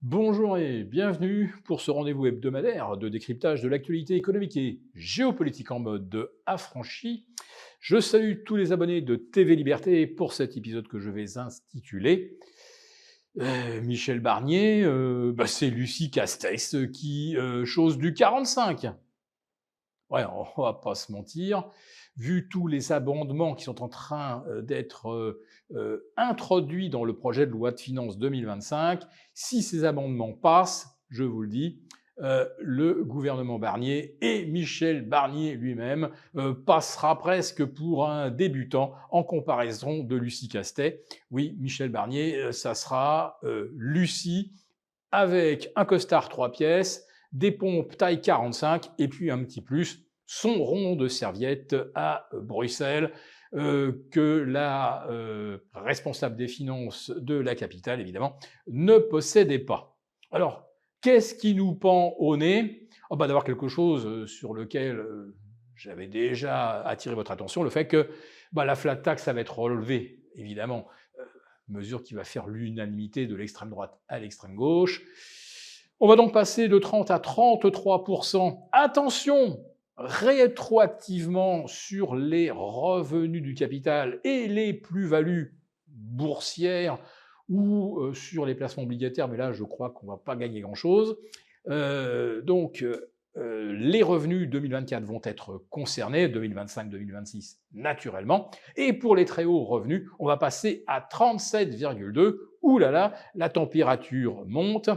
Bonjour et bienvenue pour ce rendez-vous hebdomadaire de décryptage de l'actualité économique et géopolitique en mode affranchi. Je salue tous les abonnés de TV Liberté pour cet épisode que je vais intituler Michel Barnier, c'est Lucie Castex qui chose du 45. Ouais, on va pas se mentir, vu tous les abondements qui sont en train, d'être, introduits dans le projet de loi de finances 2025, si ces amendements passent, je vous le dis, le gouvernement Barnier et Michel Barnier lui-même, passera presque pour un débutant en comparaison de Lucie Castet. Oui, Michel Barnier, ça sera, Lucie avec un costard 3 pièces, des pompes taille 45 et puis un petit plus, son rond de serviette à Bruxelles, que la responsable des finances de la capitale, évidemment, ne possédait pas. Alors, qu'est-ce qui nous pend au nez? D'avoir quelque chose sur lequel j'avais déjà attiré votre attention, le fait que la flat tax, ça va être relevée, évidemment, mesure qui va faire l'unanimité de l'extrême droite à l'extrême gauche. On va donc passer de 30 à 33%. Attention, rétroactivement sur les revenus du capital et les plus-values boursières ou sur les placements obligataires, mais là je crois qu'on ne va pas gagner grand-chose. Les revenus 2024 vont être concernés, 2025-2026 naturellement, et pour les très hauts revenus, on va passer à 37,2. Ouh là là, la température monte.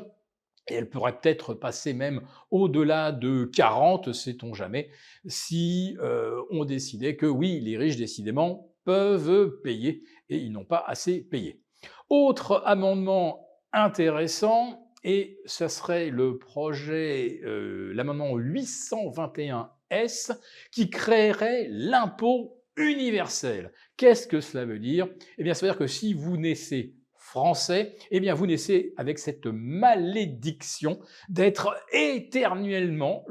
Et elle pourrait peut-être passer même au-delà de 40, sait-on jamais, si on décidait que oui, les riches décidément peuvent payer et ils n'ont pas assez payé. Autre amendement intéressant, et ce serait l'amendement 821S qui créerait l'impôt universel. Qu'est-ce que cela veut dire? Eh bien, ça veut dire que si vous naissez français, eh bien vous naissez avec cette malédiction d'être éternellement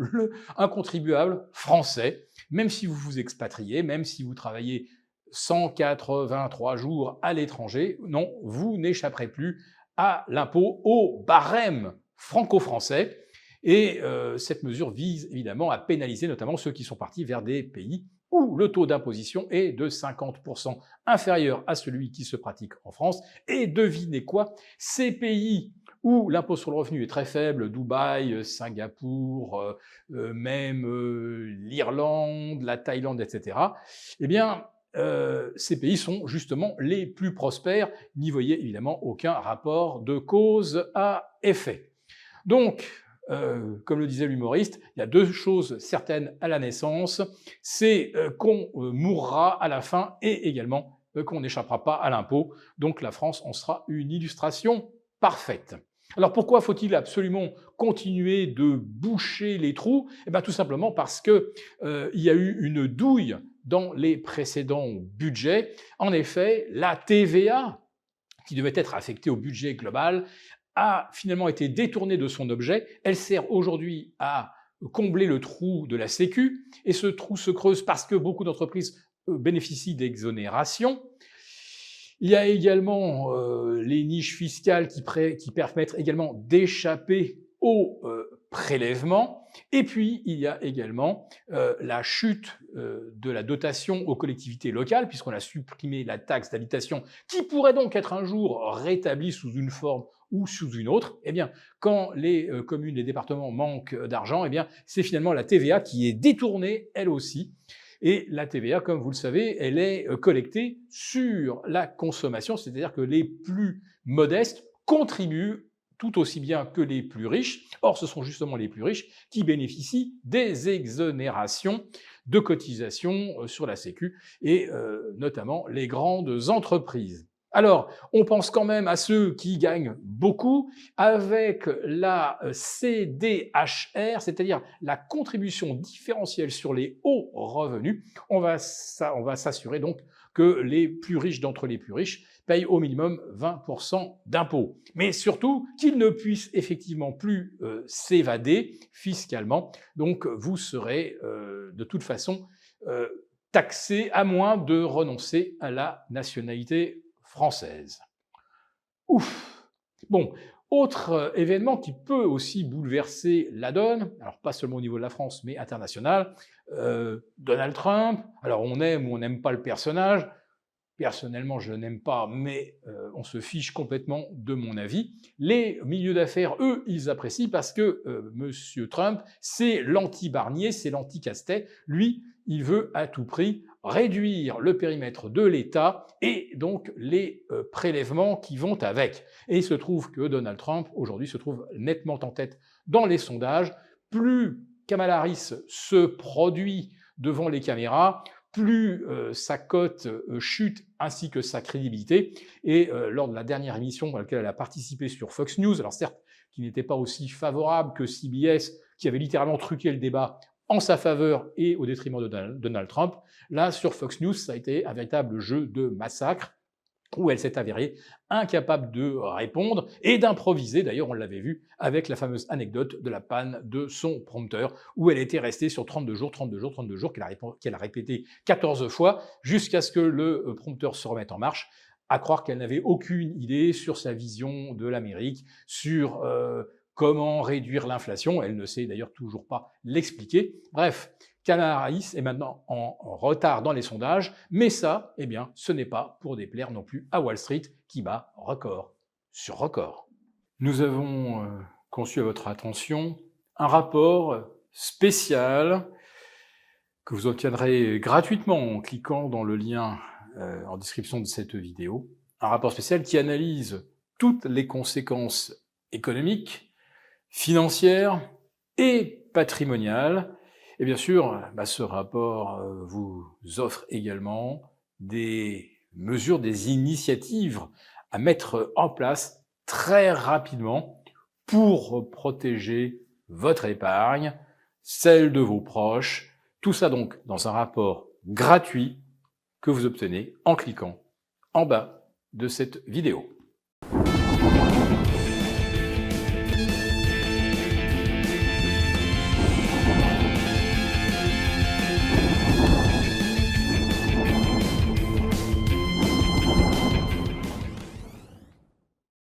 un contribuable français, même si vous vous expatriez, même si vous travaillez 183 jours à l'étranger, non, vous n'échapperez plus à l'impôt au barème franco-français. Et cette mesure vise évidemment à pénaliser notamment ceux qui sont partis vers des pays où le taux d'imposition est de 50% inférieur à celui qui se pratique en France. Et devinez quoi? Ces pays où l'impôt sur le revenu est très faible, Dubaï, Singapour, même l'Irlande, la Thaïlande, etc., eh bien, ces pays sont justement les plus prospères. N'y voyez évidemment aucun rapport de cause à effet. Donc, comme le disait l'humoriste, il y a deux choses certaines à la naissance, c'est qu'on mourra à la fin et également qu'on n'échappera pas à l'impôt. Donc la France en sera une illustration parfaite. Alors pourquoi faut-il absolument continuer de boucher les trous? Eh bien tout simplement parce que il y a eu une douille dans les précédents budgets. En effet, la TVA, qui devait être affectée au budget global, a finalement été détournée de son objet. Elle sert aujourd'hui à combler le trou de la Sécu, et ce trou se creuse parce que beaucoup d'entreprises bénéficient d'exonérations. Il y a également les niches fiscales qui permettent également d'échapper aux prélèvements. Et puis, il y a également la chute de la dotation aux collectivités locales, puisqu'on a supprimé la taxe d'habitation, qui pourrait donc être un jour rétablie sous une forme ou sous une autre. Eh bien, quand les communes, les départements manquent d'argent, eh bien, c'est finalement la TVA qui est détournée, elle aussi. Et la TVA, comme vous le savez, elle est collectée sur la consommation, c'est-à-dire que les plus modestes contribuent tout aussi bien que les plus riches. Or, ce sont justement les plus riches qui bénéficient des exonérations de cotisations sur la Sécu, et notamment les grandes entreprises. Alors, on pense quand même à ceux qui gagnent beaucoup avec la CDHR, c'est-à-dire la contribution différentielle sur les hauts revenus. On va s'assurer donc que les plus riches d'entre les plus riches payent au minimum 20% d'impôts. Mais surtout, qu'ils ne puissent effectivement plus s'évader fiscalement. Donc, vous serez de toute façon taxé à moins de renoncer à la nationalité française. Ouf! Bon, Autre événement qui peut aussi bouleverser la donne, alors pas seulement au niveau de la France, mais international, Donald Trump. Alors on aime ou on n'aime pas le personnage. Personnellement, je n'aime pas, mais on se fiche complètement de mon avis. Les milieux d'affaires, eux, ils apprécient parce que Monsieur Trump, c'est l'anti-Barnier, c'est l'anti-Castet. Lui, il veut à tout prix réduire le périmètre de l'État et donc les prélèvements qui vont avec. Et il se trouve que Donald Trump, aujourd'hui, se trouve nettement en tête dans les sondages. Plus Kamala Harris se produit devant les caméras, plus sa cote chute ainsi que sa crédibilité. Et lors de la dernière émission à laquelle elle a participé sur Fox News, alors certes, qui n'était pas aussi favorable que CBS, qui avait littéralement truqué le débat en sa faveur et au détriment de Donald Trump, là, sur Fox News, ça a été un véritable jeu de massacre, où elle s'est avérée incapable de répondre et d'improviser. D'ailleurs, on l'avait vu avec la fameuse anecdote de la panne de son prompteur, où elle était restée sur 32 jours, 32 jours, 32 jours, qu'elle a répété 14 fois, jusqu'à ce que le prompteur se remette en marche, à croire qu'elle n'avait aucune idée sur sa vision de l'Amérique, sur comment réduire l'inflation. Elle ne sait d'ailleurs toujours pas l'expliquer. Bref, Kamala Harris est maintenant en retard dans les sondages, mais ça, eh bien, ce n'est pas pour déplaire non plus à Wall Street qui bat record sur record. Nous avons conçu à votre attention un rapport spécial que vous obtiendrez gratuitement en cliquant dans le lien en description de cette vidéo. Un rapport spécial qui analyse toutes les conséquences économiques, financières et patrimoniales. Et bien sûr, ce rapport vous offre également des mesures, des initiatives à mettre en place très rapidement pour protéger votre épargne, celle de vos proches. Tout ça donc dans un rapport gratuit que vous obtenez en cliquant en bas de cette vidéo.